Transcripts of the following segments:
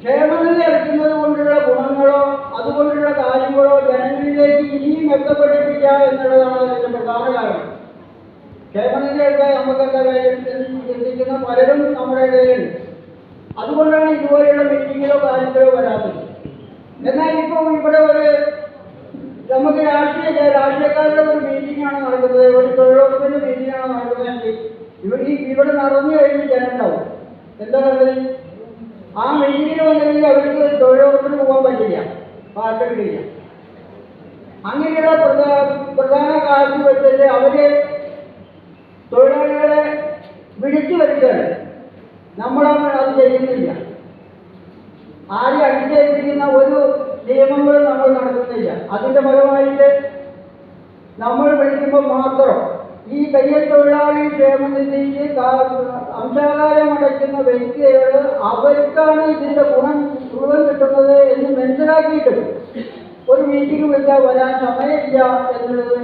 ക്ഷേമനിധി അടയ്ക്കുന്നത് കൊണ്ടുള്ള ഗുണങ്ങളോ അതുകൊണ്ടുള്ള കാര്യങ്ങളോ ജനങ്ങളിലേക്ക് ഇനിയും എത്തപ്പെട്ടിട്ടില്ല എന്നുള്ളതാണ് അതിൻ്റെ പ്രധാന കാരണം. ക്ഷേമനിധിയൊക്കെ നമുക്കെന്താ കാര്യം ചിന്തിക്കുന്ന പലരും നമ്മുടെ ഇടയിലുണ്ട്. അതുകൊണ്ടാണ് ഇതുപോലെയുള്ള മീറ്റിങ്ങിലോ കാര്യങ്ങളോ വരാത്തത്. എന്നാൽ ഇപ്പോൾ ഇവിടെ നമുക്ക് രാഷ്ട്രീയക്കാരുടെ ഒരു മീറ്റിംഗാണ് നടക്കുന്നത്, ഒരു തൊഴിലുറപ്പിൻ്റെ മീറ്റിംഗാണ് നടക്കുന്നതെങ്കിൽ ഇവിടെ നടന്നു കഴിഞ്ഞ് ജനമുണ്ടാവും. എന്താ പറയുന്നത്? ആ മീറ്റിങ്ങിന് വന്നെങ്കിൽ അവർക്ക് തൊഴിലുറപ്പിന് പോകാൻ പറ്റില്ല, പാർട്ടി കിട്ടില്ല. അങ്ങനെയുള്ള പ്രധാന കാര്യം വെച്ചിട്ട് അവര് തൊഴിലാളികളെ വിളിച്ചു വരുത്തുകയാണ്. നമ്മളാണ് അത് ചെയ്യുന്നില്ല. ആരെ അടിച്ചേൽപ്പിക്കുന്ന ഒരു നിയമങ്ങളും നമ്മൾ നടത്തുന്നില്ല. അതിൻ്റെ ഫലമായിട്ട് നമ്മൾ വിളിക്കുമ്പോൾ മാത്രം ഈ തയ്യൽ തൊഴിലാളി ക്ഷേമനിധിയിൽ അംശാകാരം അടയ്ക്കുന്ന വ്യക്തികൾ അവർക്കാണ് ഇതിൻ്റെ ഗുണം മുഴുവൻ കിട്ടുന്നത് എന്ന് മനസ്സിലാക്കിയിട്ടും ഒരു മീറ്റിംഗ് വെച്ചാൽ വരാൻ സമയമില്ല എന്നുള്ളത്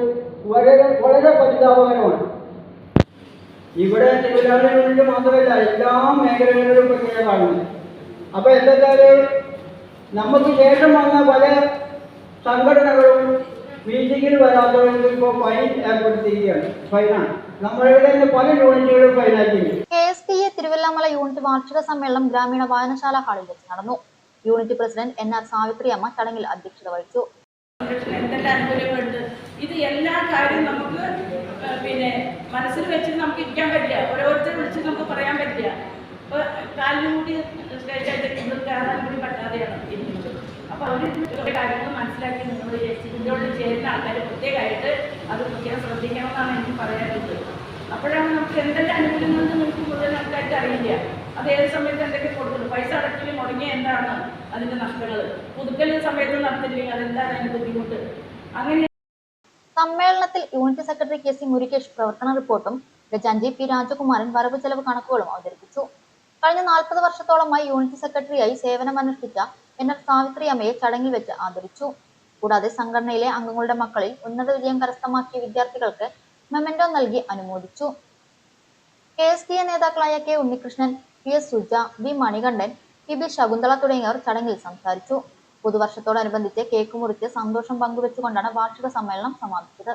വളരെ പരിതാപകരമാണ്. ഇവിടെ തൊഴിലാളികളിൽ മാത്രമല്ല എല്ലാ മേഖലകളിലും പ്രത്യേക കാണുന്നത്. അപ്പോൾ എന്തെന്നാല് നമുക്ക് ശേഷം വന്ന പല സംഘടനകളും മീറ്റിങ്ങിൽ വരാത്തവർക്ക് ഇപ്പോൾ ഫൈൻ ഏർപ്പെടുത്തിയിരിക്കുകയാണ്. ഫൈനാണ്. നമ്മളുടെ തന്നെ പല യൂണിറ്റുകളും ഫൈനാക്കിയിട്ടുണ്ട്. KSPA തിരുവല്ലാമല യൂണിറ്റ് വാർഷിക സമ്മേളനം ഗ്രാമീണ വായനശാല ഹാളിൽ വെച്ച് നടന്നു. യൂണിറ്റ് പ്രസിഡന്റ് NR സാവിത്രി അമ്മ ചടങ്ങിൽ അധ്യക്ഷത വഹിച്ചു. എന്തെല്ലാം അനുകൂലങ്ങളുണ്ട്, ഇത് എല്ലാ കാര്യവും നമുക്ക് മനസ്സിൽ വെച്ച് നമുക്ക് ഇരിക്കാൻ പറ്റില്ല. ഓരോരുത്തരെ വിളിച്ച് നമുക്ക് പറയാൻ പറ്റില്ല. ഇപ്പോൾ കാലിനും കൂടി സ്റ്റേജായിട്ട് കയറാൻ കൂടി പറ്റാതെയാണ് ഇരിക്കുന്നത്. അപ്പോൾ അവർ കാര്യങ്ങൾ മനസ്സിലാക്കി നിങ്ങൾ ഇതിൻ്റെ ഉള്ളിൽ ചേരുന്ന ആൾക്കാർ പ്രത്യേകമായിട്ട് അത് പ്രത്യേകം ശ്രദ്ധിക്കണമെന്നാണ് എനിക്ക് പറയാനുള്ളത്. അപ്പോഴാണ് നമുക്ക് എന്തെല്ലാം അനുകൂലങ്ങളെന്ന് നമുക്ക് മുഴുവൻ ആൾക്കാർക്ക് അറിയില്ല. അത് ഏത് സമയത്ത് എന്തൊക്കെ കൊടുക്കുന്നു, പൈസ അടക്കൽ മുടങ്ങിയ എന്താണ് അതിൻ്റെ നഷ്ടങ്ങൾ, പുതുക്കൽ സമയത്ത് നടത്തില്ലെങ്കിൽ അതെന്താണ് അതിൻ്റെ ബുദ്ധിമുട്ട്. അങ്ങനെ സമ്മേളനത്തിൽ യൂണിറ്റ് സെക്രട്ടറി KC മുരുകേഷ് പ്രവർത്തന റിപ്പോർട്ടും ഖജാൻജി P രാജകുമാരൻ വരവ് ചെലവ് കണക്കുകളും അവതരിപ്പിച്ചു. കഴിഞ്ഞ 40 വർഷത്തോളമായി യൂണിറ്റ് സെക്രട്ടറിയായി സേവനമനുഷ്ഠിച്ച NR സാവിത്രി അമ്മയെ ചടങ്ങിൽ വെച്ച് ആദരിച്ചു. കൂടാതെ സംഘടനയിലെ അംഗങ്ങളുടെ മക്കളിൽ ഉന്നത വിജയം കരസ്ഥമാക്കിയ വിദ്യാർത്ഥികൾക്ക് മെമന്റോ നൽകി അനുമോദിച്ചു. KSPA നേതാക്കളായ K Unnikrishnan, PS Suja, B Manikandan, PB Shakuntala തുടങ്ങിയവർ ചടങ്ങിൽ സംസാരിച്ചു. പുതുവർഷത്തോടനുബന്ധിച്ച് കേക്ക് മുറിച്ച് സന്തോഷം പങ്കുവെച്ചുകൊണ്ടാണ് വാർഷിക സമ്മേളനം സമാപിച്ചത്.